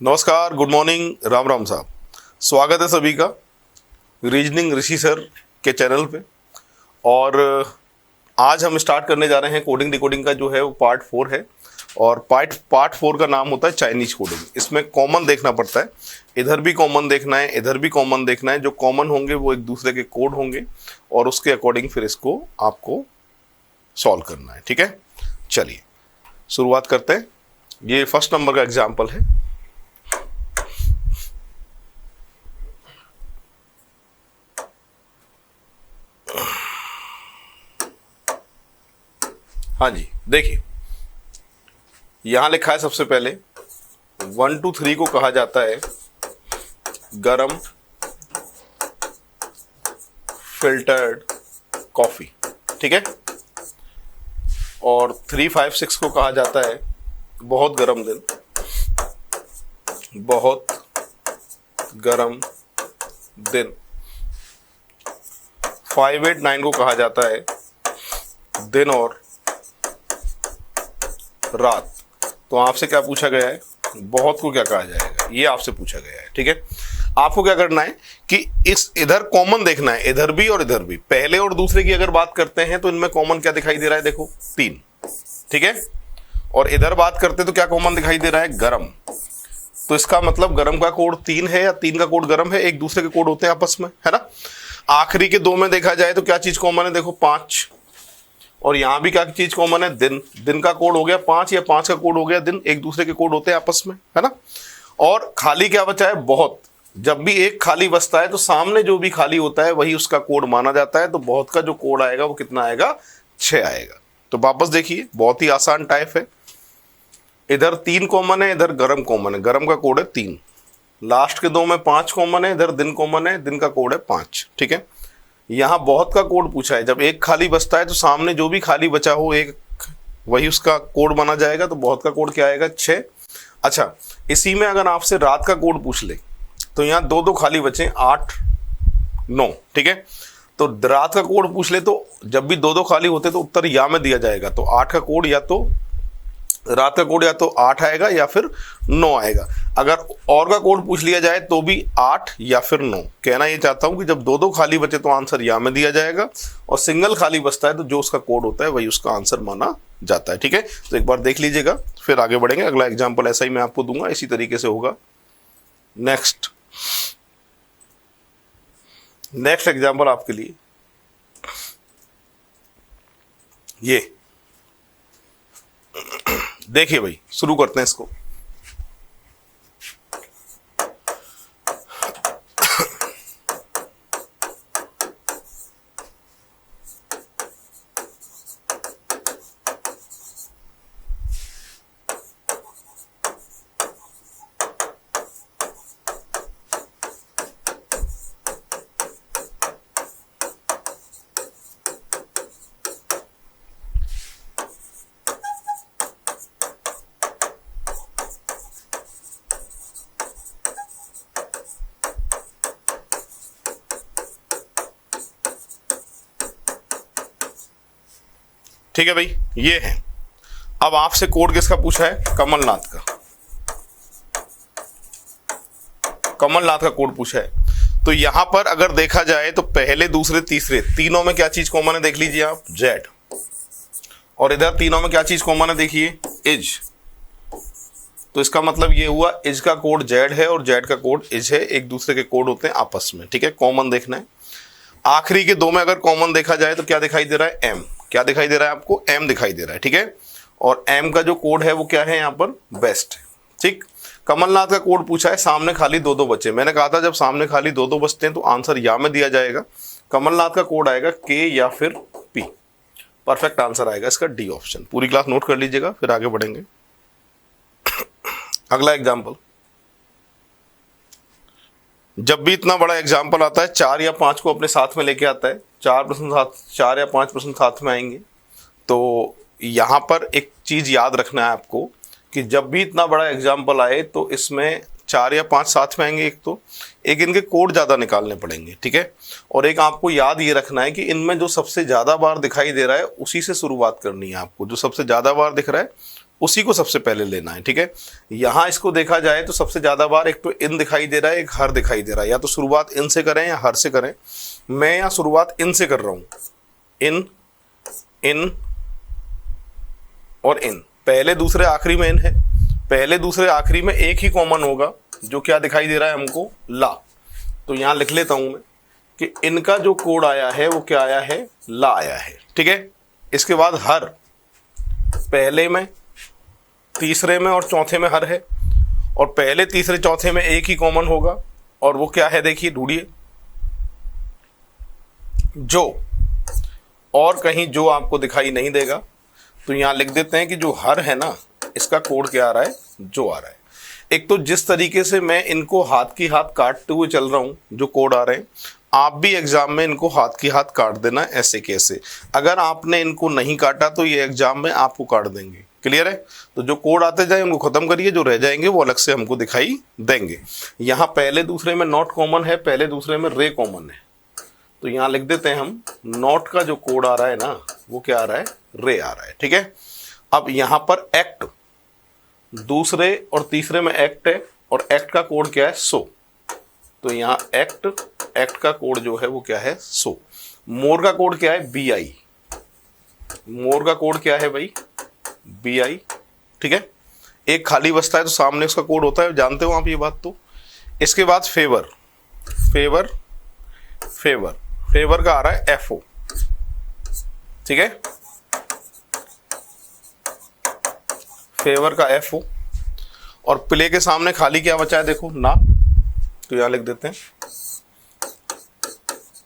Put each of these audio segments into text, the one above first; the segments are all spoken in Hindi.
नमस्कार, गुड मॉर्निंग, राम राम साहब। स्वागत है सभी का रीजनिंग ऋषि सर के चैनल पे। और आज हम स्टार्ट करने जा रहे हैं कोडिंग डिकोडिंग का जो है वो पार्ट 4 है। और पार्ट 4 का नाम होता है चाइनीज कोडिंग। इसमें कॉमन देखना पड़ता है, इधर भी कॉमन देखना है, इधर भी कॉमन देखना है। जो कॉमन होंगे वो एक दूसरे के कोड होंगे और उसके अकॉर्डिंग फिर इसको आपको सॉल्व करना है। ठीक है, चलिए शुरुआत करते हैं। ये फर्स्ट नंबर का एग्जाम्पल है। हाँ जी, देखिए यहां लिखा है सबसे पहले 1 2 3 को कहा जाता है गरम फिल्टर्ड कॉफी। ठीक है, और 3 5 6 को कहा जाता है बहुत गर्म दिन, बहुत गर्म दिन। 5 8 9 को कहा जाता है दिन और रात। तो आपसे क्या पूछा गया है, बहुत को क्या कहा जाएगा, ये आपसे पूछा गया है। ठीक है, आपको क्या करना है कि इस इधर कॉमन देखना है, इधर भी और इधर भी। पहले और दूसरे की अगर बात करते हैं तो इनमें कॉमन क्या दिखाई दे रहा है, देखो 3। ठीक है, और इधर बात करते तो क्या कॉमन दिखाई दे रहा है, गरम। तो इसका मतलब गरम का कोड 3 है या 3 का कोड गरम है, एक दूसरे के कोड होते हैं आपस में, है ना। आखिरी के 2 में देखा जाए तो क्या चीज कॉमन है, देखो 5। और यहां भी क्या चीज कॉमन है, दिन। दिन का कोड हो गया 5 या 5 का कोड हो गया दिन, एक दूसरे के कोड होते हैं आपस में, है ना। और खाली क्या बचा है, बहुत। जब भी एक खाली बचता है तो सामने जो भी खाली होता है वही उसका कोड माना जाता है। तो बहुत का जो कोड आएगा वो कितना आएगा, 6 आएगा। तो वापस देखिए, बहुत ही आसान टाइप है। इधर 3 कॉमन है, इधर गरम कॉमन है, गरम का कोड है 3। लास्ट के 2 में 5 कॉमन है, इधर दिन कॉमन है, दिन का कोड है 5। ठीक है, यहां बहुत का कोड पूछा है। जब एक खाली बचता है तो सामने जो भी खाली बचा हो एक, वही उसका कोड माना जाएगा। तो बहुत का कोड क्या आएगा, 6। अच्छा, इसी में अगर आपसे रात का कोड पूछ ले तो यहाँ 2 खाली बचे, 8 9। ठीक है, तो रात का कोड पूछ ले तो जब भी 2 खाली होते तो उत्तर या में दिया जाएगा। तो 8 का कोड या तो रात का कोड या तो 8 आएगा या फिर 9 आएगा। अगर और का कोड पूछ लिया जाए तो भी 8 या फिर 9। कहना ये चाहता हूं कि जब 2 खाली बचे तो आंसर या में दिया जाएगा, और सिंगल खाली बचता है तो जो उसका कोड होता है वही उसका आंसर माना जाता है। ठीक है, तो एक बार देख लीजिएगा, फिर आगे बढ़ेंगे। अगला एग्जाम्पल ऐसा ही मैं आपको दूंगा, इसी तरीके से होगा। नेक्स्ट एग्जाम्पल आपके लिए ये देखिए भाई, शुरू करते हैं इसको। ठीक है भाई, ये है। अब आपसे कोड किसका पूछा है, कमलनाथ का। कमलनाथ का कोड पूछा है। तो यहां पर अगर देखा जाए तो पहले दूसरे तीसरे तीनों में क्या चीज कॉमन है, देख लीजिए आप, जेड। और इधर तीनों में क्या चीज कॉमन है, देखिए इज। तो इसका मतलब ये हुआ इज का कोड जेड है और जेड का कोड इज है, एक दूसरे के कोड होते हैं आपस में। ठीक है, कॉमन देखना है। आखिरी के 2 में अगर कॉमन देखा जाए तो क्या दिखाई दे रहा है, एम। क्या दिखाई दे रहा है आपको, एम दिखाई दे रहा है। ठीक है, और एम का जो कोड है वो क्या है यहाँ पर, बेस्ट। ठीक, कमलनाथ का कोड पूछा है, सामने खाली 2 बचे। मैंने कहा था जब सामने खाली 2 बचते हैं तो आंसर या में दिया जाएगा। कमलनाथ का कोड आएगा के या फिर पी। परफेक्ट आंसर आएगा इसका डी ऑप्शन। पूरी क्लास नोट कर लीजिएगा, फिर आगे बढ़ेंगे। अगला एग्जाम्पल, जब भी इतना बड़ा एग्जाम्पल आता है 4 या 5 को अपने साथ में लेके आता है, 4 या 5 प्रश्न साथ में आएंगे। तो यहां पर एक चीज याद रखना है आपको कि जब भी इतना बड़ा एग्जाम्पल आए तो इसमें 4 या 5 साथ में आएंगे। एक इनके कोड ज्यादा निकालने पड़ेंगे। ठीक है, और एक आपको याद ये रखना है कि इनमें जो सबसे ज्यादा बार दिखाई दे रहा है उसी से शुरुआत करनी है आपको। जो सबसे ज्यादा बार दिख रहा है उसी को सबसे पहले लेना है, ठीक है। यहां इसको देखा जाए तो सबसे ज्यादा बार एक तो इन दिखाई दे रहा है, एक हर दिखाई दे रहा है। या तो शुरुआत इन से करें या हर से करें। मैं यहां शुरुआत इन से कर रहा हूं, इन, इन और इन। पहले दूसरे आखिरी में इन है, पहले दूसरे आखिरी में एक ही कॉमन होगा, जो क्या दिखाई दे रहा है हमको, ला। तो यहां लिख लेता हूं मैं कि इनका जो कोड आया है वो क्या आया है, ला आया है, ठीक है। इसके बाद हर, पहले में, तीसरे में और चौथे में हर है, और पहले तीसरे चौथे में एक ही कॉमन होगा, और वो क्या है देखिए, ढूंढिए, जो। और कहीं जो आपको दिखाई नहीं देगा, तो यहां लिख देते हैं कि जो हर है ना, इसका कोड क्या आ रहा है, जो आ रहा है। एक तो जिस तरीके से मैं इनको हाथ की हाथ काटते हुए चल रहा हूं, जो कोड आ रहे हैं, आप भी एग्जाम में इनको हाथ की हाथ काट देना, ऐसे कैसे। अगर आपने इनको नहीं काटा तो ये एग्जाम में आपको काट देंगे, क्लियर है। तो जो कोड आते जाए उनको खत्म करिए, जो रह जाएंगे वो अलग से हमको दिखाई देंगे। यहाँ पहले दूसरे में नॉट कॉमन है, पहले दूसरे में रे कॉमन है, तो यहाँ लिख देते हैं हम, नॉट का जो कोड आ रहा है ना, वो क्या आ रहा है, रे आ रहा है, ठीक है। अब यहाँ पर एक्ट, दूसरे और तीसरे में एक्ट है, और एक्ट का कोड क्या है, सो। तो यहाँ एक्ट, एक्ट का कोड जो है वो क्या है, सो। मोर का कोड क्या है, बी आई। मोर का कोड क्या है भाई, बी आई, ठीक है। एक खाली बचता है तो सामने उसका कोड होता है, जानते हो आप ये बात तो। इसके बाद फेवर, फेवर, फेवर, फेवर का आ रहा है एफ ओ, ठीक है। फेवर का एफ ओ, और प्ले के सामने खाली क्या बचा है देखो, ना। तो यहां लिख देते हैं,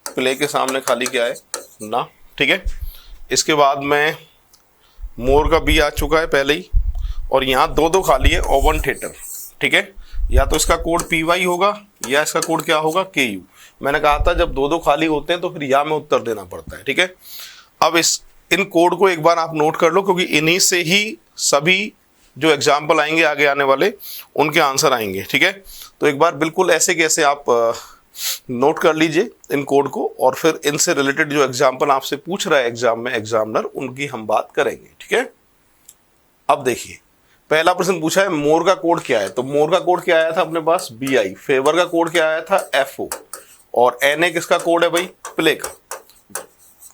प्ले के सामने खाली क्या है, ना, ठीक है। इसके बाद में मोर का बी आ चुका है पहले ही, और यहां दो दो खाली है, ओवन थिएटर, ठीक है। या तो इसका कोड पी वाई होगा, या इसका कोड क्या होगा, के यू। मैंने कहा था जब दो दो खाली होते हैं तो फिर या में उत्तर देना पड़ता है, ठीक है। अब इन कोड को एक बार आप नोट कर लो, क्योंकि इन्हीं से ही सभी जो एग्जाम्पल आएंगे आगे आने वाले, उनके आंसर आएंगे, ठीक है। तो एक बार बिल्कुल ऐसे कैसे आप नोट कर लीजिए इन कोड को, और फिर इनसे रिलेटेड जो एग्जाम्पल आपसे पूछ रहा है एग्जाम में एग्जामिनर, उनकी हम बात करेंगे, ठीक है। अब देखिए, पहला प्रश्न पूछा है मोर का कोड क्या है, तो मोर का कोड क्या आया था अपने पास, बी आई। फेवर का कोड क्या आया था, एफ ओ, और एन ए किसका कोड है भाई, प्ले का,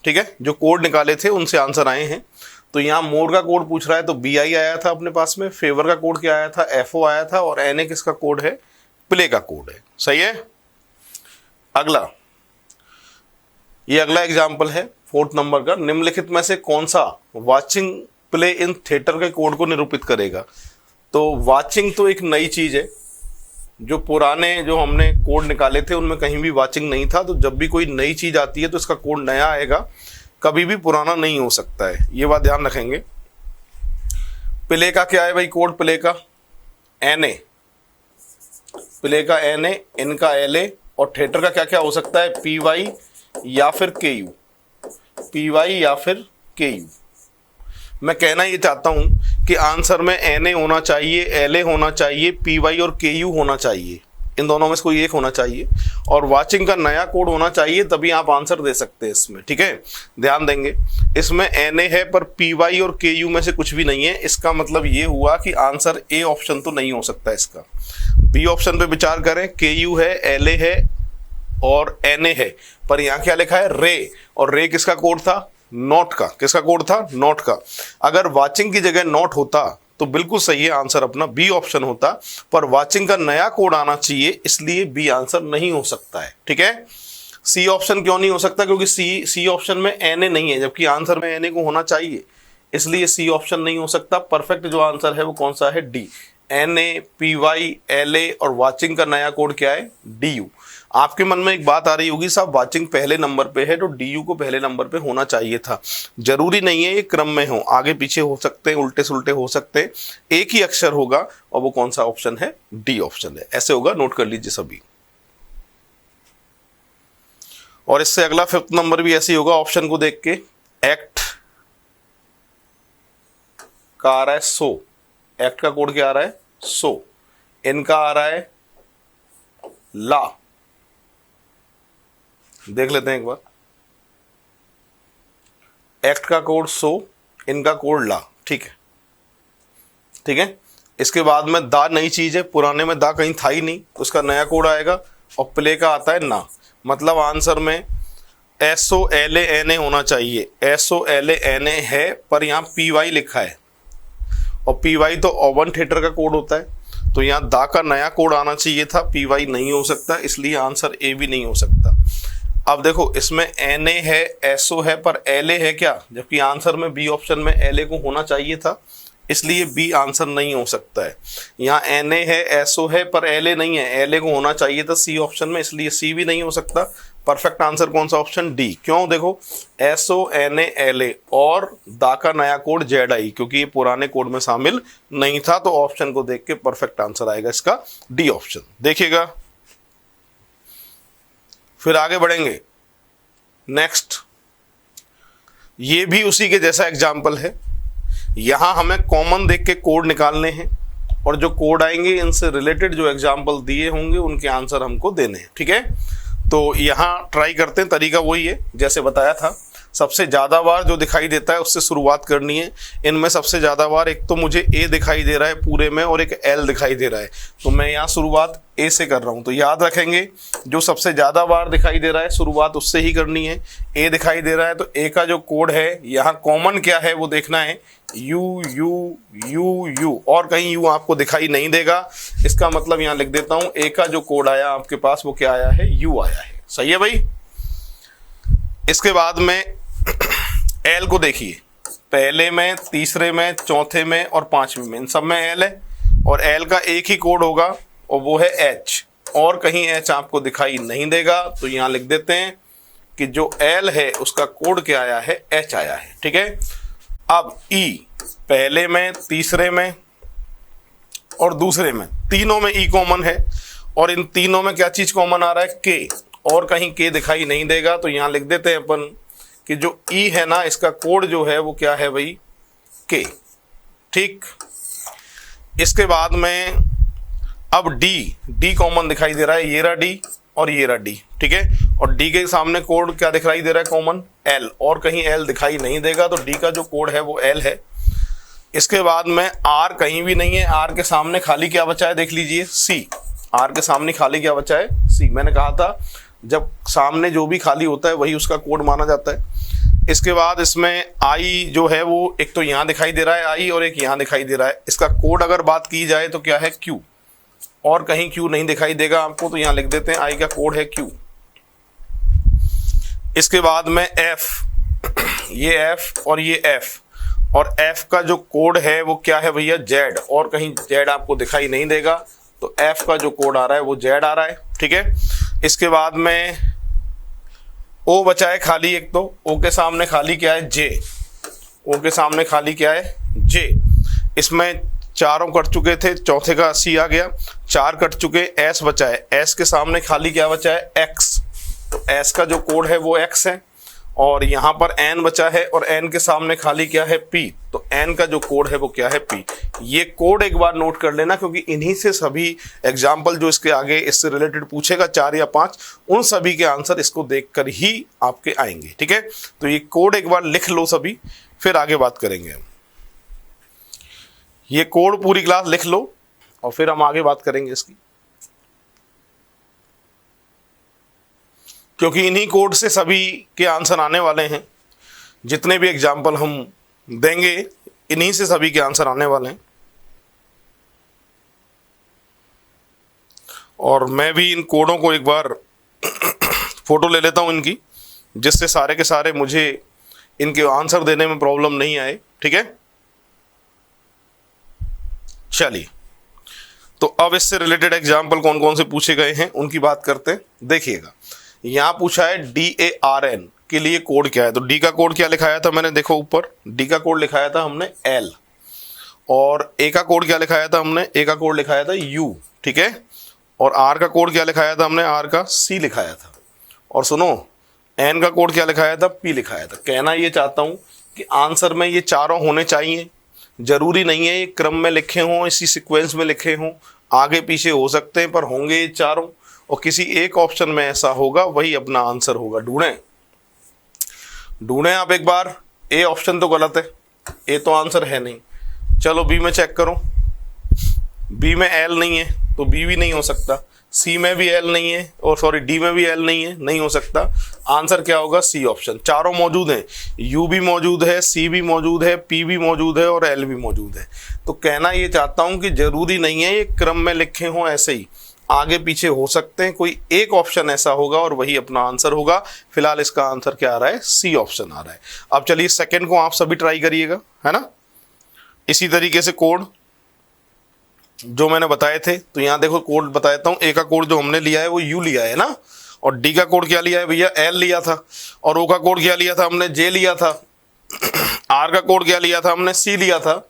ठीक है। जो कोड निकाले थे उनसे आंसर आए हैं। तो यहाँ मोर का कोड पूछ रहा है तो बी आई आया था अपने पास में, फेवर का कोड क्या आया था, एफ ओ आया था, और एन ए किसका कोड है, प्ले का कोड है, सही है। अगला, ये अगला एग्जाम्पल है 4th नंबर का, निम्नलिखित में से कौन सा वाचिंग प्ले इन थिएटर के कोड को निरूपित करेगा। तो वाचिंग तो एक नई चीज है, जो पुराने जो हमने कोड निकाले थे उनमें कहीं भी वाचिंग नहीं था। तो जब भी कोई नई चीज आती है तो इसका कोड नया आएगा, कभी भी पुराना नहीं हो सकता है, ये बात ध्यान रखेंगे। प्ले का क्या है भाई कोड, प्ले का एन ए, प्ले का एन ए, इनका एल ए, और थिएटर का क्या क्या हो सकता है, पी वाई या फिर के यू, पी वाई या फिर के यू। मैं कहना ये चाहता हूं कि आंसर में एन ए होना चाहिए, एल ए होना चाहिए, पी वाई और के यू होना चाहिए, इन दोनों में से कोई एक होना चाहिए, और वाचिंग का नया कोड होना चाहिए, तभी आप आंसर दे सकते हैं इसमें, ठीक है। ध्यान देंगे, इसमें एन ए है पर पी वाई और के यू में से कुछ भी नहीं है। इसका मतलब ये हुआ कि आंसर ए ऑप्शन तो नहीं हो सकता इसका। बी ऑप्शन पे विचार करें, के यू है, एल ए है और एन ए है, पर यहाँ क्या लिखा है, रे, और रे किसका कोड था, नॉट का। किसका कोड था, नॉट का। अगर वाचिंग की जगह नॉट होता तो बिल्कुल सही है आंसर अपना, बी ऑप्शन होता, पर वाचिंग का नया कोड आना चाहिए, इसलिए बी आंसर नहीं हो सकता है, ठीक है। सी ऑप्शन क्यों नहीं हो सकता, क्योंकि सी ऑप्शन में एन ए नहीं है, जबकि आंसर में एन ए को होना चाहिए, इसलिए सी ऑप्शन नहीं हो सकता। परफेक्ट जो आंसर है वो कौन सा है, D, N A, P Y, L A, और वाचिंग का नया कोड क्या है, डी यू। आपके मन में एक बात आ रही होगी, साहब वाचिंग पहले नंबर पे है तो डी यू को पहले नंबर पे होना चाहिए था। जरूरी नहीं है ये क्रम में हो, आगे पीछे हो सकते हैं, उल्टे सुल्टे हो सकते हैं, एक ही अक्षर होगा, और वो कौन सा ऑप्शन है, डी ऑप्शन है। ऐसे होगा, नोट कर लीजिए सभी। और इससे अगला 5th नंबर भी ऐसे ही होगा, ऑप्शन को देख के। एक्ट का आ रहा है सो, एक्ट का कोड क्या आ रहा है, सो। इनका आ रहा है ला, देख लेते हैं एक बार। एक्ट का कोड सो, इनका कोड ला, ठीक है। ठीक है। इसके बाद में दा नई चीज है, पुराने में दा कहीं था ही नहीं, तो उसका नया कोड आएगा। और प्ले का आता है ना, मतलब आंसर में SOLANA होना चाहिए। SOLANA है पर यहाँ PY लिखा है, और PY तो ओवन थिएटर का कोड होता है, तो यहाँ दा का नया कोड आना चाहिए था, PY नहीं हो सकता, इसलिए आंसर A भी नहीं हो सकता। अब देखो इसमें NA है, SO है, पर LA है क्या, जबकि आंसर में B ऑप्शन में LA को होना चाहिए था, इसलिए B आंसर नहीं हो सकता है। यहाँ NA है, SO है, पर LA नहीं है, LA को होना चाहिए था C ऑप्शन में, इसलिए C भी नहीं हो सकता। परफेक्ट आंसर कौन सा, ऑप्शन D। क्यों, देखो SONALA और दा का नया कोड ZI, क्योंकि ये पुराने कोड में शामिल नहीं था, तो ऑप्शन को देख के परफेक्ट आंसर आएगा इसका D ऑप्शन। देखिएगा, फिर आगे बढ़ेंगे। नेक्स्ट, ये भी उसी के जैसा एग्जाम्पल है। यहां हमें कॉमन देख के कोड निकालने हैं, और जो कोड आएंगे इनसे रिलेटेड जो एग्जाम्पल दिए होंगे उनके आंसर हमको देने हैं, ठीक है। तो यहां ट्राई करते हैं, तरीका वही है जैसे बताया था। सबसे ज़्यादा बार जो दिखाई देता है उससे शुरुआत करनी है। इनमें सबसे ज़्यादा बार एक तो मुझे A दिखाई दे रहा है पूरे में, और एक L दिखाई दे रहा है, तो मैं यहाँ शुरुआत A से कर रहा हूँ। तो याद रखेंगे, जो सबसे ज़्यादा बार दिखाई दे रहा है शुरुआत उससे ही करनी है। A दिखाई दे रहा है तो A का जो कोड है यहाँ कॉमन क्या है वो देखना है, U U U U, और कहीं U आपको दिखाई नहीं देगा, इसका मतलब यहाँ लिख देता हूँ A का जो कोड आया आपके पास वो क्या आया है, U आया है। सही है भाई। इसके बाद में L को देखिए, पहले में, तीसरे में, चौथे में और पांचवें में, इन सब में L है, और L का एक ही कोड होगा और वो है H, और कहीं H आपको दिखाई नहीं देगा, तो यहाँ लिख देते हैं कि जो L है उसका कोड क्या आया है, H आया है, ठीक है। अब E, पहले में, तीसरे में और दूसरे में, तीनों में E कॉमन है, और इन तीनों में क्या चीज कॉमन आ रहा है, K, और कहीं K दिखाई नहीं देगा, तो यहाँ लिख देते हैं अपन कि जो E है ना इसका कोड जो है वो क्या है भाई, K, ठीक। इसके बाद में अब D कॉमन दिखाई दे रहा है, ये रहा D और ये रहा D, ठीक है। और D के सामने कोड क्या दिखाई दे रहा है, कॉमन L, और कहीं L दिखाई नहीं देगा, तो D का जो कोड है वो L है। इसके बाद में R कहीं भी नहीं है, R के सामने खाली क्या बचा है, देख लीजिए C, R के सामने खाली क्या बचा है, C। मैंने कहा था जब सामने जो भी खाली होता है वही उसका कोड माना जाता है। इसके बाद इसमें I जो है वो एक तो यहाँ दिखाई दे रहा है I, और एक यहाँ दिखाई दे रहा है, इसका कोड अगर बात की जाए तो क्या है, Q, और कहीं Q नहीं दिखाई देगा आपको, तो यहाँ लिख देते हैं I का कोड है Q। इसके बाद में F, ये F और ये F, और F का जो कोड है वो क्या है भैया, Z, और कहीं Z आपको दिखाई नहीं देगा, तो F का जो कोड आ रहा है वो Z आ रहा है, ठीक है। इसके बाद में O बचा है खाली एक, तो O के सामने खाली क्या है, J, O के सामने खाली क्या है, J। इसमें चारों कट चुके थे, चौथे का C आ गया, चार कट चुके, S बचा है, S के सामने खाली क्या बचा है, X, तो S का जो कोड है वो X है, और यहाँ पर N बचा है, और N के सामने खाली क्या है, P, तो N का जो कोड है वो क्या है, P। ये कोड एक बार नोट कर लेना, क्योंकि इन्हीं से सभी एग्जाम्पल जो इसके आगे इससे रिलेटेड पूछेगा 4 या 5, उन सभी के आंसर इसको देखकर ही आपके आएंगे, ठीक है। तो ये कोड एक बार लिख लो सभी, फिर आगे बात करेंगे। ये कोड पूरी क्लास लिख लो और फिर हम आगे बात करेंगे इसकी, क्योंकि इन्हीं कोड से सभी के आंसर आने वाले हैं। जितने भी एग्जाम्पल हम देंगे इन्हीं से सभी के आंसर आने वाले हैं, और मैं भी इन कोडों को एक बार फोटो ले लेता हूं इनकी, जिससे सारे के सारे मुझे इनके आंसर देने में प्रॉब्लम नहीं आए, ठीक है। चलिए, तो अब इससे रिलेटेड एग्जाम्पल कौन कौन से पूछे गए हैं उनकी बात करते हैं। देखिएगा, यहाँ पूछा है DARN के लिए कोड क्या है, तो D का कोड क्या लिखाया था मैंने, देखो ऊपर D का कोड लिखाया था हमने L, और A का कोड क्या लिखाया था हमने, A का कोड लिखाया था U, ठीक है। और R का कोड क्या लिखाया था हमने, R का C लिखाया था, और सुनो N का कोड क्या लिखाया था, P लिखाया था। कहना ये चाहता हूँ कि आंसर में ये चारों होने चाहिए, जरूरी नहीं है ये क्रम में लिखे हों, इसी सिक्वेंस में लिखे हों, आगे पीछे हो सकते हैं, पर होंगे ये चारों, और किसी एक ऑप्शन में ऐसा होगा वही अपना आंसर होगा। ढूंढें आप एक बार। A ऑप्शन तो गलत है, A तो आंसर है नहीं। चलो B में चेक करो, बी में एल नहीं है तो बी भी नहीं हो सकता, सी में भी एल नहीं है, और सॉरी डी में भी एल नहीं है, नहीं हो सकता। आंसर क्या होगा? C option. चारों मौजूद हैं, यू भी मौजूद है, सी भी मौजूद है, पी भी मौजूद है और एल भी मौजूद है। तो कहना ये चाहता हूं कि जरूरी नहीं है ये क्रम में लिखे हों, ऐसे ही आगे पीछे हो सकते हैं, कोई एक ऑप्शन ऐसा होगा और वही अपना आंसर होगा। फिलहाल इसका आंसर क्या आ रहा है? सी ऑप्शन आ रहा है। अब चलिए सेकंड को आप सभी ट्राई करिएगा, है ना। इसी तरीके से कोड जो मैंने बताए थे, तो यहां देखो कोड बताता हूं। ए का कोड जो हमने लिया है वो यू लिया है ना, और डी का कोड क्या लिया है भैया? एल लिया था। और ओ का कोड क्या लिया था हमने? जे लिया था। आर का कोड क्या लिया था हमने? सी लिया था।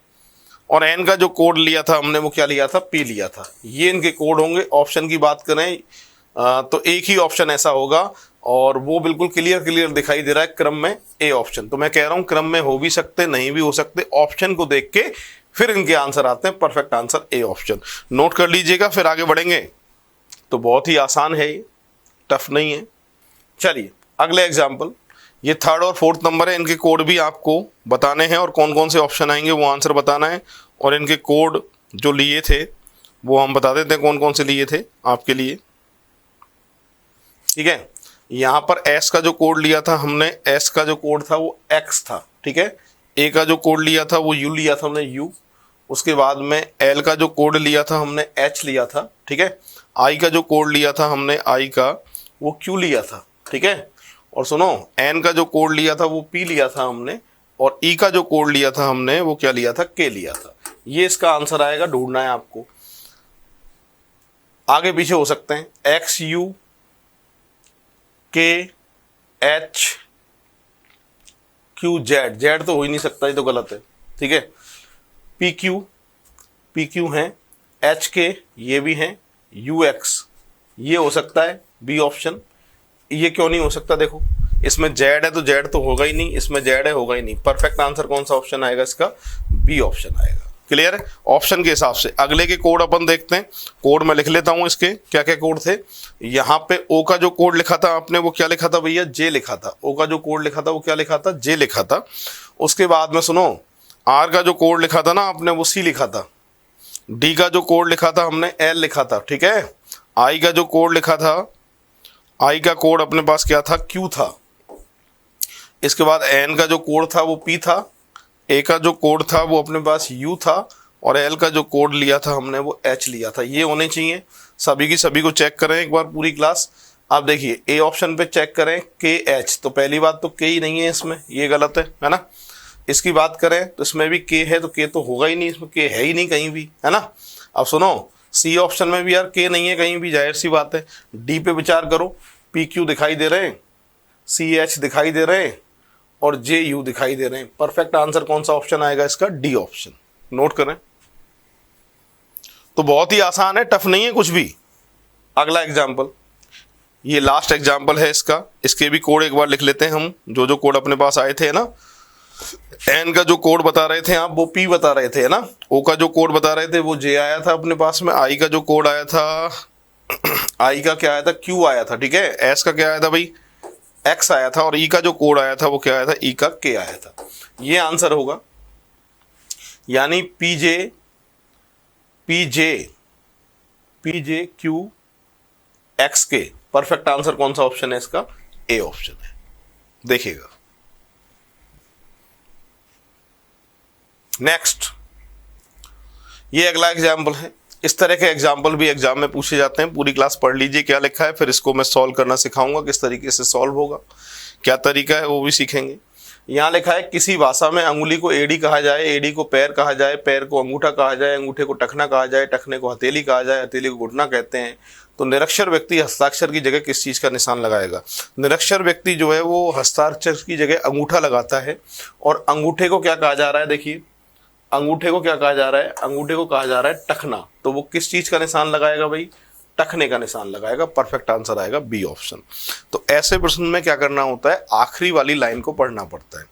और एन का जो कोड लिया था हमने वो क्या लिया था? पी लिया था। ये इनके कोड होंगे। ऑप्शन की बात करें तो एक ही ऑप्शन ऐसा होगा, और वो बिल्कुल क्लियर दिखाई दे रहा है क्रम में ए ऑप्शन। तो मैं कह रहा हूं क्रम में हो भी सकते, नहीं भी हो सकते, ऑप्शन को देख के फिर इनके आंसर आते हैं। Perfect answer A option. Note कर लीजिएगा, फिर आगे बढ़ेंगे। तो बहुत ही आसान है ये, टफ नहीं है। चलिए अगले एग्जाम्पल, ये थर्ड और फोर्थ नंबर है। इनके कोड भी आपको बताने हैं और कौन कौन से ऑप्शन आएंगे वो आंसर बताना है। और इनके कोड जो लिए थे वो हम बता देते हैं कौन कौन से लिए थे आपके लिए, ठीक है। यहाँ पर एस का जो कोड लिया था हमने, एस का जो कोड था वो एक्स था, ठीक है। ए का जो कोड लिया था वो यू लिया था हमने, यू। उसके बाद में एल का जो कोड लिया था हमने एच लिया था, ठीक है। आई का जो कोड लिया था हमने, आई का वो क्यू लिया था, ठीक है। और सुनो, एन का जो कोड लिया था वो पी लिया था हमने, और ई का जो कोड लिया था हमने वो क्या लिया था? के लिया था। ये इसका आंसर आएगा, ढूंढना है आपको। आगे पीछे हो सकते हैं, एक्स यू के एच क्यू जेड, जेड तो हो ही नहीं सकता, ये तो गलत है, ठीक है। पी क्यू हैं, एच के ये भी हैं, यू एक्स ये हो सकता है, बी ऑप्शन। ये क्यों नहीं हो सकता? देखो इसमें जेड है तो जेड तो होगा ही नहीं, इसमें जेड है होगा ही नहीं। परफेक्ट आंसर कौन सा ऑप्शन आएगा इसका? बी ऑप्शन आएगा। क्लियर है? ऑप्शन के हिसाब से अगले के कोड अपन देखते हैं। कोड मैं लिख लेता हूं, इसके क्या क्या कोड थे। यहाँ पे ओ का जो कोड लिखा था आपने वो क्या लिखा था भैया? जे लिखा था। ओ का जो कोड लिखा था वो क्या लिखा था? जे लिखा था। उसके बाद में सुनो, आर का जो कोड लिखा था ना आपने वो सी लिखा था। डी का जो कोड लिखा था हमने एल लिखा था, ठीक है। आई का जो कोड लिखा था, आई का कोड अपने पास क्या था? क्यू था। इसके बाद एन का जो कोड था वो पी था। ए का जो कोड था वो अपने पास यू था। और एल का जो कोड लिया था हमने वो एच लिया था। ये होने चाहिए। सभी की सभी को चेक करें एक बार पूरी क्लास। आप देखिए ए ऑप्शन पे चेक करें, के एच, तो पहली बात तो के ही नहीं है इसमें, ये गलत है ना। इसकी बात करें तो इसमें भी के है, तो के तो होगा ही नहीं, इसमें के है ही नहीं कहीं भी, है ना। अब सुनो, सी ऑप्शन में भी यार के नहीं है कहीं भी, जाहिर सी बात है। डी पे विचार करो, पी क्यू दिखाई दे रहे हैं, सी एच दिखाई दे रहे हैं और जे यू दिखाई दे रहे हैं। परफेक्ट आंसर कौन सा ऑप्शन आएगा इसका? D option. नोट करें। तो बहुत ही आसान है, टफ नहीं है कुछ भी। अगला एग्जाम्पल, ये लास्ट एग्जाम्पल है इसका। इसके भी कोड एक बार लिख लेते हैं हम, जो जो कोड अपने पास आए थे ना। एन का जो कोड बता रहे थे आप वो पी बता रहे थे, है ना। ओ का जो कोड बता रहे थे वो जे आया था अपने पास में। आई का जो कोड आया था, आई का क्या आया था? क्यू आया था, ठीक है। एस का क्या आया था भाई? एक्स आया था। और ई का जो कोड आया था वो क्या आया था? ई का के आया था। ये आंसर होगा, यानी पीजे क्यू एक्स के। परफेक्ट आंसर कौन सा ऑप्शन है इसका? ए ऑप्शन है। देखिएगा नेक्स्ट, ये अगला एग्जाम्पल है। इस तरह के एग्जाम्पल भी एग्जाम में पूछे जाते हैं। पूरी क्लास पढ़ लीजिए क्या लिखा है, फिर इसको मैं सॉल्व करना सिखाऊंगा, किस तरीके से सॉल्व होगा, क्या तरीका है वो भी सीखेंगे। यहाँ लिखा है किसी भाषा में अंगुली को एड़ी कहा जाए, एड़ी को पैर कहा जाए, पैर को अंगूठा कहा जाए, अंगूठे को टखना कहा जाए, टखने को हथेली कहा जाए, हथेली को घुटना कहते हैं। तो निरक्षर व्यक्ति हस्ताक्षर की जगह किस चीज़ का निशान लगाएगा? निरक्षर व्यक्ति जो है वो हस्ताक्षर की जगह अंगूठा लगाता है। और अंगूठे को क्या कहा जा रहा है? देखिए अंगूठे को क्या कहा जा रहा है? अंगूठे को कहा जा रहा है टखना। तो वो किस चीज़ का निशान लगाएगा भाई? टखने का निशान लगाएगा। परफेक्ट आंसर आएगा बी ऑप्शन। तो ऐसे प्रश्न में क्या करना होता है? आखिरी वाली लाइन को पढ़ना पड़ता है।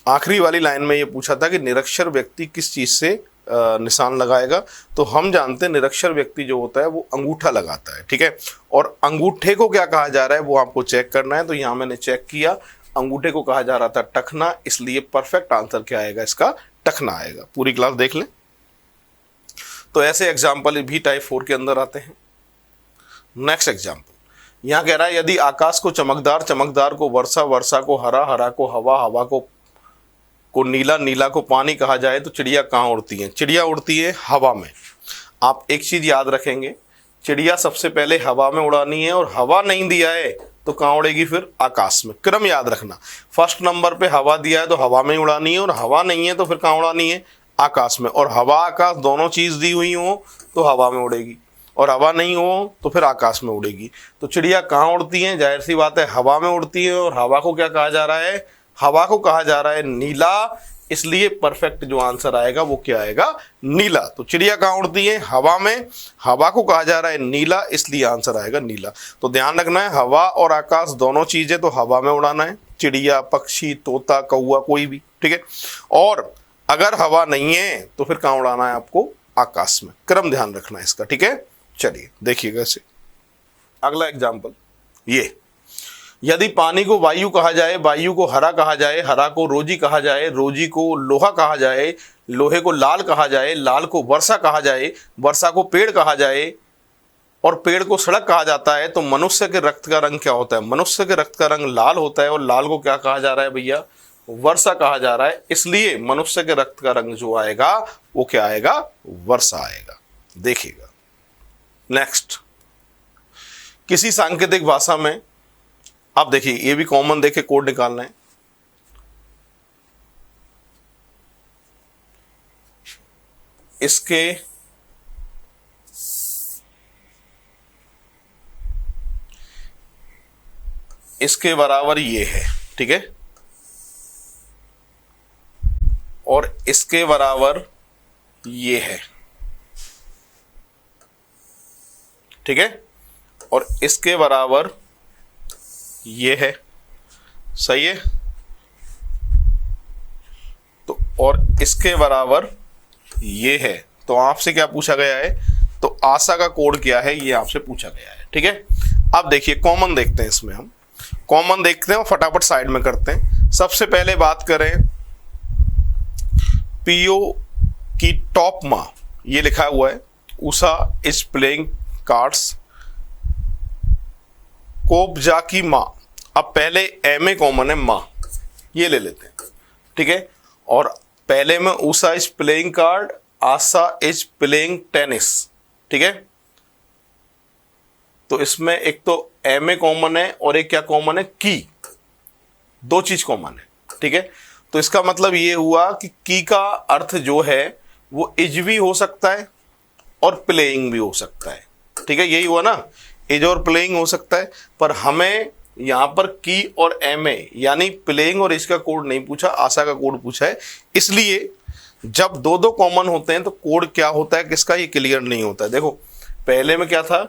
आखिरी वाली लाइन में ये पूछा था कि निरक्षर व्यक्ति किस चीज़ से निशान लगाएगा। तो हम जानते हैं निरक्षर व्यक्ति जो होता है वो अंगूठा लगाता है, ठीक है। और अंगूठे को क्या कहा जा रहा है वो आपको चेक करना है। तो यहाँ मैंने चेक किया, अंगूठे को कहा जा रहा था टखना, इसलिए परफेक्ट आंसर क्या आएगा इसका? टखना आएगा। पूरी क्लास देख लें। तो ऐसे एग्जाम्पल भी टाइप 4 के अंदर आते हैं। नेक्स्ट एग्जाम्पल यहाँ कह रहा है यदि आकाश को चमकदार, चमकदार को वर्षा, वर्षा को हरा, हरा को हवा, हवा को नीला, नीला को पानी कहा जाए तो चिड़िया कहाँ उड़ती हैं? चिड़िया उड़ती है हवा में। आप एक चीज याद रखेंगे, चिड़िया सबसे पहले हवा में उड़ानी है, और हवा नहीं दिया है तो कहाँ उड़ेगी? फिर आकाश में। क्रम याद रखना, फर्स्ट नंबर पे हवा दिया है तो हवा में उड़ानी है, और हवा नहीं है तो फिर कहाँ उड़ानी है? आकाश में। और हवा आकाश दोनों चीज दी हुई हो तो हवा में उड़ेगी, और हवा नहीं हो तो फिर आकाश में उड़ेगी। तो चिड़िया कहाँ उड़ती हैं? जाहिर सी बात है हवा में उड़ती है, और हवा को क्या कहा जा रहा है? हवा को कहा जा रहा है नीला, इसलिए परफेक्ट जो आंसर आएगा वो क्या आएगा? नीला। तो चिड़िया कहाँ उड़ती है? हवा में, हवा को कहा जा रहा है नीला, इसलिए आंसर आएगा नीला। तो ध्यान रखना है हवा और आकाश दोनों चीजें तो हवा में उड़ाना है, चिड़िया, पक्षी, तोता, कौवा, कोई भी, ठीक है। और अगर हवा नहीं है तो फिर कहाँ उड़ाना है आपको? आकाश में। क्रम ध्यान रखना है इसका, ठीक है। चलिए देखिएगा इसे। अगला एग्जाम्पल ये, यदि पानी को वायु कहा जाए, वायु को हरा कहा जाए, हरा को रोजी कहा जाए, रोजी को लोहा कहा जाए, लोहे को लाल कहा जाए, लाल को वर्षा कहा जाए, वर्षा को पेड़ कहा जाए, और पेड़ को सड़क कहा जाता है, तो मनुष्य के रक्त का रंग क्या होता है? मनुष्य के रक्त का रंग लाल होता है, और लाल को क्या कहा जा रहा है भैया? वर्षा कहा जा रहा है। इसलिए मनुष्य के रक्त का रंग जो आएगा वो क्या आएगा? वर्षा आएगा। देखिएगा नेक्स्ट, किसी सांकेतिक भाषा में, आप देखिए ये भी कॉमन देखे कोड निकालना है। इसके बराबर ये है, ठीक है, और इसके बराबर ये है, ठीक है, और इसके बराबर ये है, सही है। तो और इसके बराबर ये है। तो आपसे क्या पूछा गया है? तो आशा का कोड क्या है ये आपसे पूछा गया है, ठीक है। अब देखिए कॉमन देखते हैं, इसमें हम कॉमन देखते हैं और फटाफट साइड में करते हैं। सबसे पहले बात करें पीओ की टॉप माँ, ये लिखा हुआ है उषा इज प्लेइंग कार्ड्स। कोबजा की माँ, अब पहले एम ए कॉमन है, माँ ये ले लेते हैं, ठीक है। और पहले में Usha is playing card, Asha is playing tennis, ठीक है। तो इसमें एक तो एम ए कॉमन है और एक क्या कॉमन है? की। दो चीज कॉमन है, ठीक है। तो इसका मतलब ये हुआ कि की का अर्थ जो है वो इज भी हो सकता है और प्लेइंग भी हो सकता है, ठीक है। यही हुआ ना, इज और प्लेइंग हो सकता है। पर हमें यहां पर की और एम ए यानी प्लेइंग और इज का कोड नहीं पूछा, आशा का कोड पूछा है। इसलिए जब दो दो कॉमन होते हैं तो कोड क्या होता है किसका, ये क्लियर नहीं होता है। देखो पहले में क्या था,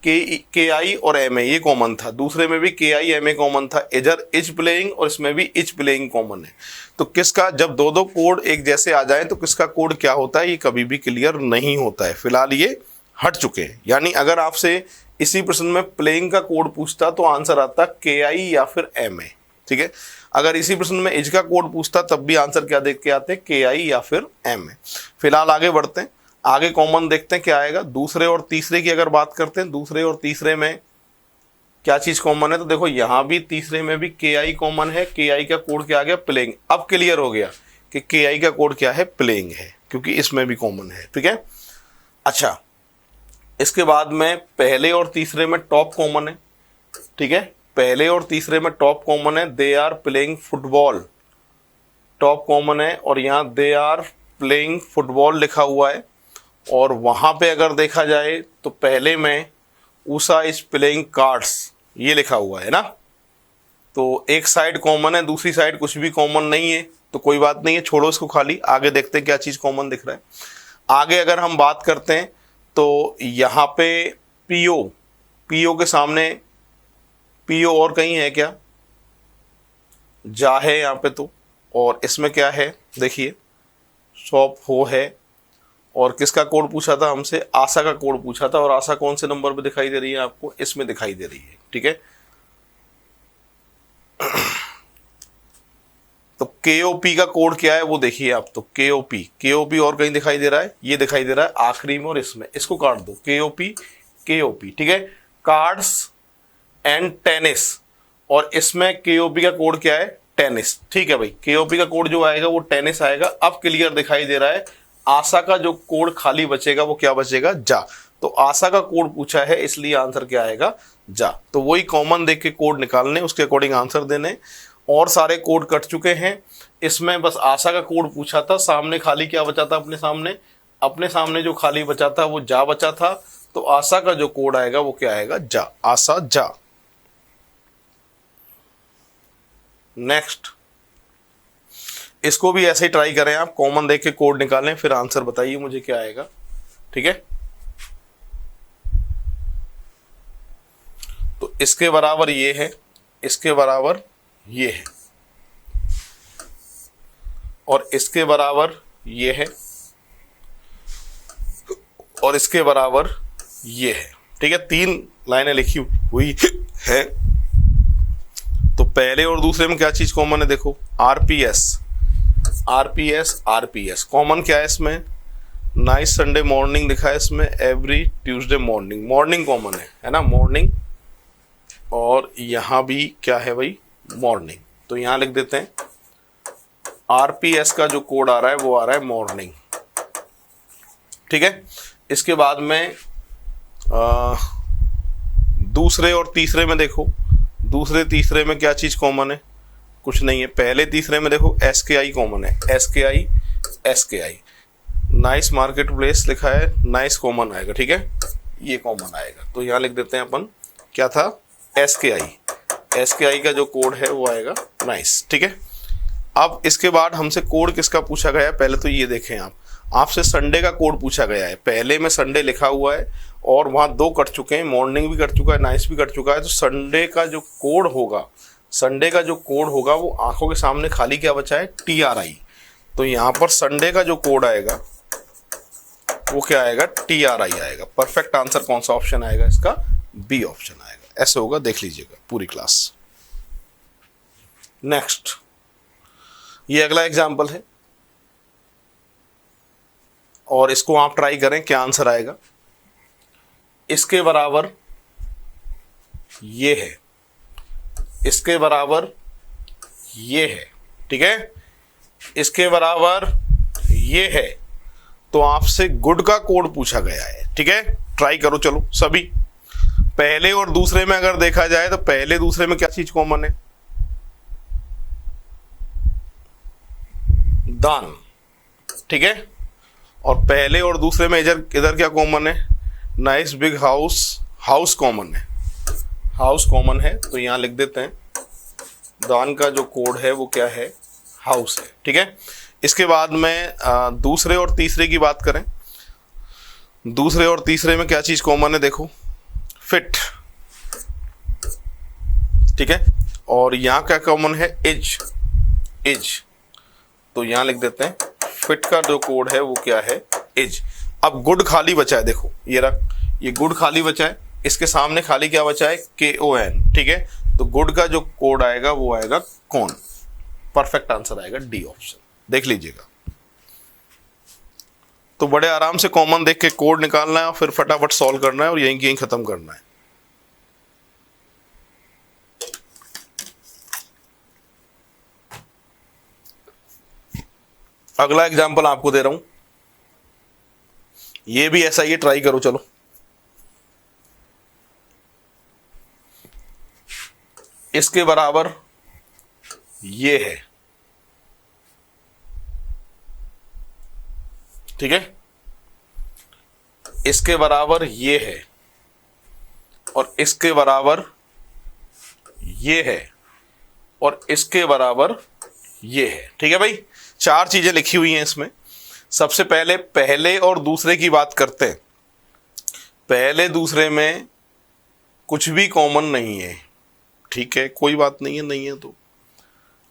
के आई और एम ए ये कॉमन था, दूसरे में भी के आई एम ए कॉमन था, इधर इज प्लेइंग और इसमें भी इज प्लेइंग कॉमन है। तो किसका, जब दो दो कोड एक जैसे आ जाए तो किसका कोड क्या होता है ये कभी भी क्लियर नहीं होता है। फिलहाल ये हट चुके हैं। यानी अगर आपसे इसी प्रश्न में प्लेइंग का कोड पूछता तो आंसर आता के आई या फिर एम ए, ठीक है। अगर इसी प्रश्न में इज का कोड पूछता तब भी आंसर क्या देख के आते, के आई या फिर एम ए। फिलहाल आगे बढ़ते हैं, आगे कॉमन देखते हैं क्या आएगा। दूसरे और तीसरे की अगर बात करते हैं, दूसरे और तीसरे में क्या चीज कॉमन है, तो देखो यहाँ भी तीसरे में भी के आई कॉमन है। के आई का कोड क्या आ गया, प्लेइंग। अब क्लियर हो गया कि के आई का कोड क्या है, प्लेइंग है, क्योंकि इसमें भी कॉमन है, ठीक है। अच्छा, इसके बाद में पहले और तीसरे में टॉप कॉमन है, ठीक है। पहले और तीसरे में टॉप कॉमन है, they are playing football, top common है। और यहाँ दे आर प्लेइंग फुटबॉल लिखा हुआ है। और वहां पे अगर देखा जाए तो पहले में उषा इज प्लेइंग कार्ड्स ये लिखा हुआ है ना। तो एक साइड कॉमन है, दूसरी साइड कुछ भी कॉमन नहीं है, तो कोई बात नहीं है, छोड़ो इसको खाली। आगे देखते हैं क्या चीज कॉमन दिख रहा है। आगे अगर हम बात करते हैं तो यहाँ पे पीओ, पीओ के सामने पीओ और कहीं है क्या, जा है यहाँ पे तो। और इसमें क्या है देखिए, शॉप हो है। और किसका कोड पूछा था हमसे, आशा का कोड पूछा था। और आशा कौन से नंबर पे दिखाई दे रही है आपको, इसमें दिखाई दे रही है, ठीक है। तो KOP का कोड क्या है वो देखिए आप, तो KOP और कहीं दिखाई दे रहा है, ये दिखाई दे रहा है आखिरी में और इसमें, इसको काट दो, KOP, ठीक है, कार्ड्स एंड टेनिस, और इसमें KOP का कोड क्या है, टेनिस, ठीक है भाई, KOP का कोड जो आएगा वो टेनिस आएगा। अब क्लियर दिखाई दे रहा है, आशा का जो कोड खाली बचेगा वो क्या बचेगा, जा, तो आशा का कोड पूछा है इसलिए आंसर क्या आएगा, जा। तो वही कॉमन देख के कोड निकालने, उसके अकॉर्डिंग आंसर देने, और सारे कोड कट चुके हैं, इसमें बस आशा का कोड पूछा था, सामने खाली क्या बचा था, अपने सामने जो खाली बचा था वो जा बचा था, तो आशा का जो कोड आएगा वो क्या आएगा, जा, आशा जा। नेक्स्ट, इसको भी ऐसे ही ट्राई करें आप, कॉमन देख के कोड निकालें, फिर आंसर बताइए मुझे क्या आएगा, ठीक है। तो इसके बराबर ये है, इसके बराबर ये है, और इसके बराबर ये है, और इसके बराबर ये है, ठीक है, 3 लाइनें लिखी हुई है। तो पहले और दूसरे में क्या चीज कॉमन है, देखो, RPS कॉमन क्या है इसमें, नाइस संडे मॉर्निंग लिखा है इसमें, एवरी ट्यूसडे मॉर्निंग कॉमन है ना, मॉर्निंग, और यहां भी क्या है भाई, मॉर्निंग, तो यहां लिख देते हैं RPS का जो कोड आ रहा है वो आ रहा है मॉर्निंग, ठीक है। इसके बाद में दूसरे और तीसरे में देखो, दूसरे तीसरे में क्या चीज कॉमन है, कुछ नहीं है। पहले तीसरे में देखो SKI कॉमन है, SKI नाइस मार्केट प्लेस लिखा है, नाइस कॉमन आएगा, ठीक है, ये कॉमन आएगा, तो यहां लिख देते हैं अपन, क्या था, SKI का जो कोड है वो आएगा नाइस, ठीक है। अब इसके बाद हमसे कोड किसका पूछा गया है, पहले तो ये देखें आप, आपसे संडे का कोड पूछा गया है, पहले में संडे लिखा हुआ है और वहां 2 कट चुके हैं, मॉर्निंग भी कट चुका है, नाइस भी कट चुका है, तो संडे का जो कोड होगा वो आंखों के सामने खाली क्या बचा है, TRI, तो यहां पर संडे का जो कोड आएगा वो क्या आएगा, TRI आएगा। परफेक्ट आंसर कौन सा ऑप्शन आएगा इसका, B ऑप्शन आएगा, ऐसे होगा, देख लीजिएगा पूरी क्लास। नेक्स्ट, ये अगला एग्जाम्पल है और इसको आप ट्राई करें क्या आंसर आएगा। इसके बराबर ये है, इसके बराबर ये है, ठीक है, इसके बराबर ये है, तो आपसे गुड का कोड पूछा गया है, ठीक है। ट्राई करो, चलो सभी, पहले और दूसरे में अगर देखा जाए तो पहले दूसरे में क्या चीज कॉमन है, दान, ठीक है, और पहले और दूसरे में इधर क्या कॉमन है, नाइस बिग हाउस कॉमन है, हाउस कॉमन है, तो यहां लिख देते हैं दान का जो कोड है वो क्या है, हाउस है, ठीक है। इसके बाद में दूसरे और तीसरे की बात करें, दूसरे और तीसरे में क्या चीज कॉमन है, देखो, फिट, ठीक है, और यहां क्या कॉमन है, एज, तो यहां लिख देते हैं फिट का जो कोड है वो क्या है, एज। अब गुड खाली बचा है, देखो ये रख, ये गुड खाली बचा है, इसके सामने खाली क्या बचा है, KON, ठीक है, तो गुड का जो कोड आएगा वो आएगा कौन, परफेक्ट आंसर आएगा D ऑप्शन, देख लीजिएगा। तो बड़े आराम से कॉमन देख के कोड निकालना है और फिर फटाफट सॉल्व करना है और यहीं खत्म करना है। अगला एग्जाम्पल आपको दे रहा हूं, ये भी ऐसा ही है, ट्राई करो, चलो। इसके बराबर ये है, ठीक है, इसके बराबर ये है, और इसके बराबर ये है, और इसके बराबर ये है, ठीक है भाई। 4 चीजें लिखी हुई हैं इसमें। सबसे पहले और दूसरे की बात करते हैं। पहले दूसरे में कुछ भी कॉमन नहीं है, ठीक है, कोई बात नहीं है, नहीं है तो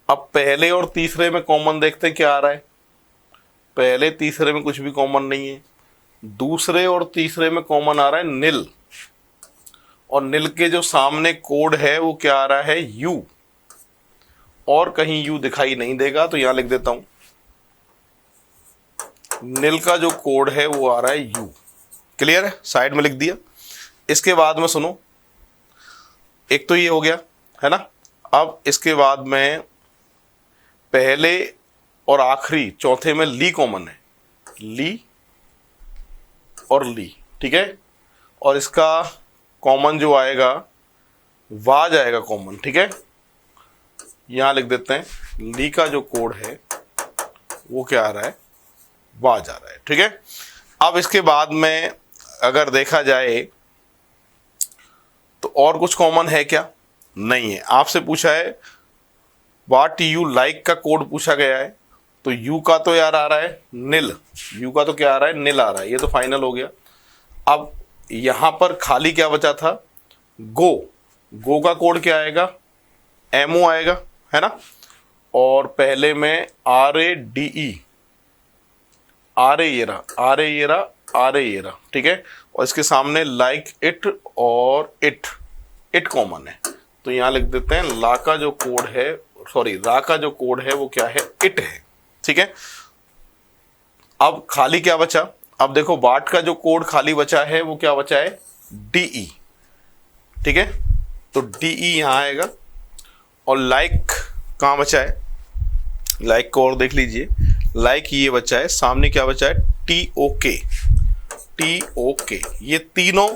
अब पहले और तीसरे में कॉमन देखते हैं क्या आ रहा है। पहले तीसरे में कुछ भी कॉमन नहीं है। दूसरे और तीसरे में कॉमन आ रहा है नील, और नील के जो सामने कोड है वो क्या आ रहा है, यू, और कहीं यू दिखाई नहीं देगा तो यहां लिख देता हूं नील का जो कोड है वो आ रहा है यू। क्लियर है, साइड में लिख दिया। इसके बाद में सुनो, एक तो ये हो गया है ना। अब इसके बाद में पहले और आखिरी चौथे में ली कॉमन है, ली और ली, ठीक है। और इसका कॉमन जो आएगा वाज आएगा कॉमन, ठीक है। यहां लिख देते हैं ली का जो कोड है वो क्या आ रहा है, वाज आ रहा है, ठीक है। अब इसके बाद में अगर देखा जाए तो और कुछ कॉमन है क्या, नहीं है। आपसे पूछा है व्हाट यू लाइक का कोड पूछा गया है, तो यू का तो यार आ रहा है नील, यू का तो क्या आ रहा है, नील आ रहा है, ये तो फाइनल हो गया। अब यहां पर खाली क्या बचा था, गो, गो का कोड क्या आएगा, एमओ आएगा, है ना। और पहले में RADE, आर ए ये रहा, ठीक है। और इसके सामने लाइक इट और इट कॉमन है, तो यहां लिख देते हैं ला का जो कोड है, सॉरी रा का जो कोड है वो क्या है, इट है, ठीक है। अब खाली क्या बचा, अब देखो बाट का जो कोड खाली बचा है वो क्या बचा है, DE, ठीक है। तो DE यहां आएगा। और लाइक कहां बचा है, लाइक को और देख लीजिए, लाइक ये बचा है, सामने क्या बचा है, TOK। ये तीनों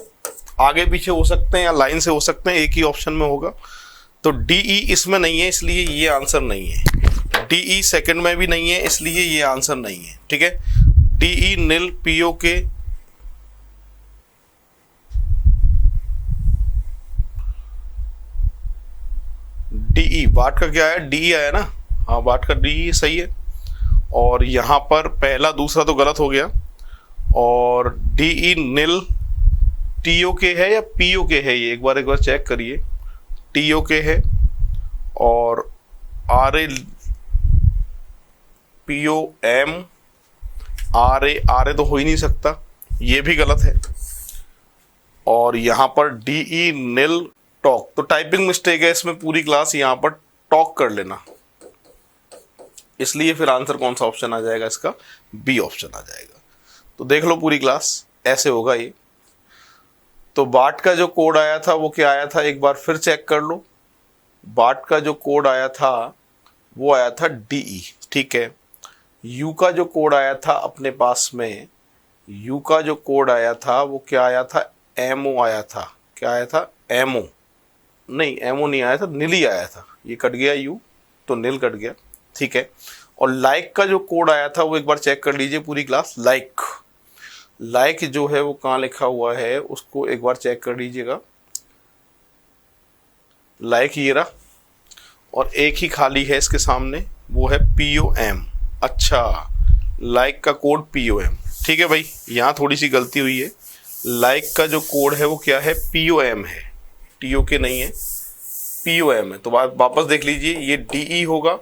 आगे पीछे हो सकते हैं या लाइन से हो सकते हैं, एक ही ऑप्शन में होगा। तो DE इसमें नहीं है, इसलिए ये आंसर नहीं है। DE सेकंड में भी नहीं है, इसलिए ये आंसर नहीं है, ठीक है। DE नील, POK, DE बाट का क्या है, DE आया ना, हाँ बाट का DE सही है। और यहां पर पहला दूसरा तो गलत हो गया। और DE नील TOK है या POK है, ये एक बार चेक करिए, TOK है। और POM, RA तो हो ही नहीं सकता, ये भी गलत है। और यहां पर DE नील टॉक, तो टाइपिंग मिस्टेक है इसमें पूरी क्लास, यहां पर टॉक कर लेना, इसलिए फिर आंसर कौन सा ऑप्शन आ जाएगा इसका, बी ऑप्शन आ जाएगा। तो देख लो पूरी क्लास ऐसे होगा ये। तो बाट का जो कोड आया था वो क्या आया था, एक बार फिर चेक कर लो। बाट का जो कोड आया था वो आया था DE, ठीक है। यू का जो कोड आया था अपने पास में, यू का जो कोड आया था वो क्या आया था, MO आया था, क्या आया था, MO नहीं, MO नहीं आया था, नील ही आया था, ये कट गया यू तो नील कट गया, ठीक है। और लाइक का जो कोड आया था वो एक बार चेक कर लीजिए पूरी क्लास। लाइक जो है वो कहाँ लिखा हुआ है उसको एक बार चेक कर लीजिएगा, लाइक ये रहा। और एक ही खाली है इसके सामने, वो है POM। अच्छा, लाइक का कोड POM, ठीक है भाई, यहाँ थोड़ी सी गलती हुई है। लाइक का जो कोड है वो क्या है, POM है, TOK नहीं है, POM है। तो वापस देख लीजिए, ये DE होगा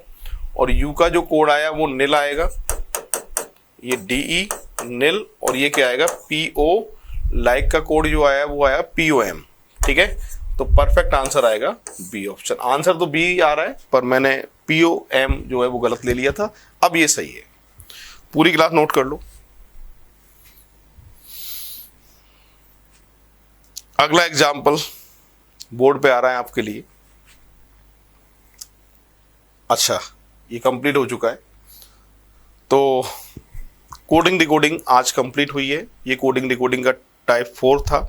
और यू का जो कोड आया वो नील आएगा, ये DE नील, और ये क्या आएगा, PO। लाइक का कोड जो आया वो आया POM, ठीक है। तो परफेक्ट आंसर आएगा बी ऑप्शन। आंसर तो बी आ रहा है पर मैंने POM जो है वो गलत ले लिया था, अब ये सही है। पूरी क्लास नोट कर लो। अगला एग्जाम्पल बोर्ड पे आ रहा है आपके लिए। अच्छा, ये कंप्लीट हो चुका है। तो कोडिंग डिकोडिंग आज कंप्लीट हुई है। ये कोडिंग डिकोडिंग का टाइप 4 था।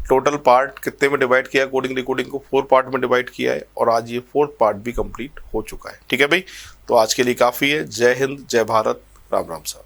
टोटल पार्ट कितने में डिवाइड किया, कोडिंग डिकोडिंग को 4 पार्ट में डिवाइड किया है और आज ये 4th पार्ट भी कंप्लीट हो चुका है। ठीक है भाई, तो आज के लिए काफ़ी है। जय हिंद, जय भारत, राम राम साहब।